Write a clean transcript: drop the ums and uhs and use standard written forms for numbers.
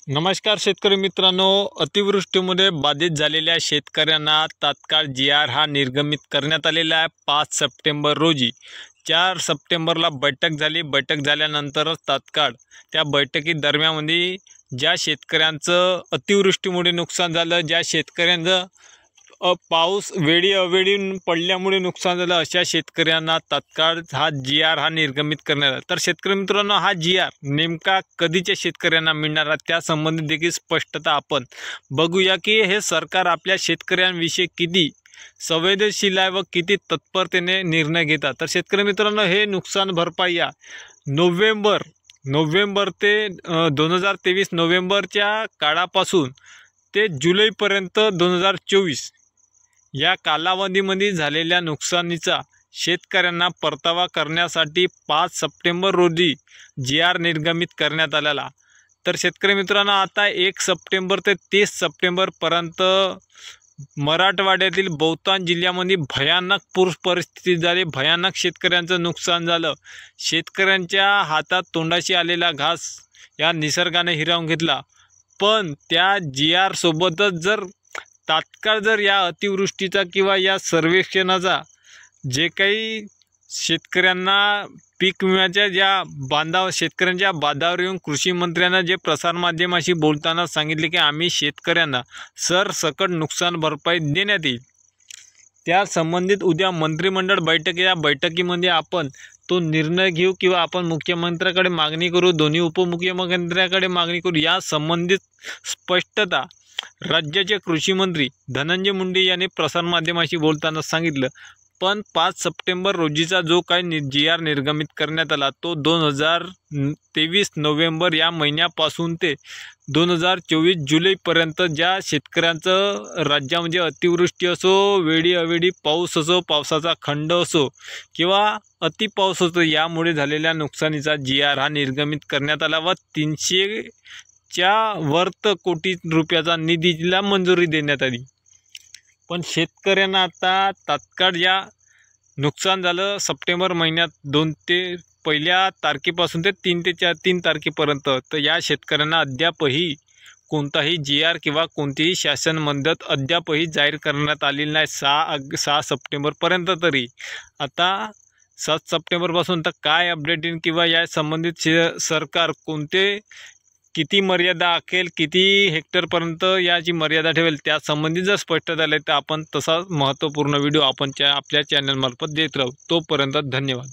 नमस्कार शेतकरी मित्रांनो, अतिवृष्टीमुळे बाधित झालेल्या शेतकऱ्यांना तात्काळ जी.आर. हा निर्गमित करण्यात आलेला आहे 5 सप्टेंबर रोजी। 4 सप्टेंबरला बैठक झाली। बैठक झाल्यानंतरच तात्काळ त्या बैठकी दरम्यानमध्ये ज्या शेतकऱ्यांचं अतिवृष्टीमुळे नुकसान झालं, ज्या शेतकऱ्यांचं पाऊस वेळी अवेळी पडल्यामुळे नुकसान झालं, अशा शेतकऱ्यांना तात्काळ हा जी.आर. हा निर्गमित करण्यात आला। तर शेतकरी मित्रांनो, हा जी.आर. नेमका कधीच्या शेतकऱ्यांना मिळणार आहे त्यासंबंधी देखील स्पष्टता आपण बघूया की हे सरकार आपल्या शेतकऱ्यांविषयी किती संवेदनशील आहे व किती तत्परतेने निर्णय घेतात। तर शेतकरी मित्रांनो, हे नुकसान भरपाई नोव्हेंबर ते 2023 नोव्हेंबरच्या काळापासून ते जुलैपर्यंत 2024 या कालावधीमध्ये झालेल्या नुकसानीचा शेतकऱ्यांना परतावा करण्यासाठी 5 सप्टेंबर रोजी जी.आर. निर्गमित करण्यात आलेला। तर शेतकरी मित्रांनो, आता 1 सप्टेंबर ते 30 सप्टेंबरपर्यंत मराठवाड्यातील बहुतांश जिल्ह्यामध्ये भयानक पूर परिस्थिती झाली। भयानक शेतकऱ्यांचं नुकसान झालं। शेतकऱ्यांच्या हातात तोंडाशी आलेला घास या निसर्गाने हिरावून घेतला। पण त्या जी.आर. सोबतच जर तात्काळ जर या अतिवृष्टीचा किंवा या सर्वेक्षणाचा जे काही शेतकऱ्यांना पीक विम्याच्या ज्या शेतकऱ्यांच्या बांधावर येऊन कृषी मंत्र्यांना जे प्रसारमाध्यमाशी बोलताना सांगितले की आम्ही शेतकऱ्यांना सरसकट नुकसान भरपाई देण्यात येईल, त्या संबंधित उद्या मंत्रिमंडळ बैठक, या बैठकीमध्ये आपण तो निर्णय घेऊ किंवा आपण मुख्यमंत्र्याकडे मागणी करू, दोन्ही उपमुख्यमंत्र्यांकडे मागणी करू। या संबंधित स्पष्टता राज्याचे कृषी मंत्री धनंजय मुंडे यांनी प्रसारमाध्यमाशी बोलताना सांगितलं। पण 5 सप्टेंबर रोजीचा जो काही जी.आर. निर्गमित करण्यात आला तो 2023 नोव्हेंबर या महिन्यापासून ते 2024 जुलैपर्यंत ज्या शेतकऱ्यांचं राज्यामध्ये अतिवृष्टी असो, वेळी अवेळी पाऊस असो, पावसाचा खंड असो किंवा अतिपाऊस असो, यामुळे झालेल्या नुकसानीचा जी.आर. हा निर्गमित करण्यात आला व 300च्या वर्त कोटी रुपयाचा निधीला मंजुरी देण्यात आली। पण शेतकऱ्यांना आता तात्काळ या नुकसान झालं सप्टेंबर महिन्यात 2 ते पहिल्या तारखेपासून ते 3 तारखेपर्यंत, तर या शेतकऱ्यांना अद्यापही कोणताही जी.आर. किंवा कोणतीही शासन मदत अद्यापही जाहीर करण्यात आलेली नाही। 6 सप्टेंबरपर्यंत तरी आता 7 सप्टेंबरपासून तर काय अपडेट येईल किंवा या संबंधित सरकार किती मर्यादा आखेल, किती हेक्टरपर्यंत याची मर्यादा ठेवेल, त्या संबंधित जर स्पष्ट झाले तर आपण तसा महत्त्वपूर्ण व्हिडिओ आपण आपल्या चॅनलमार्फत देत राहू। तोपर्यंत धन्यवाद।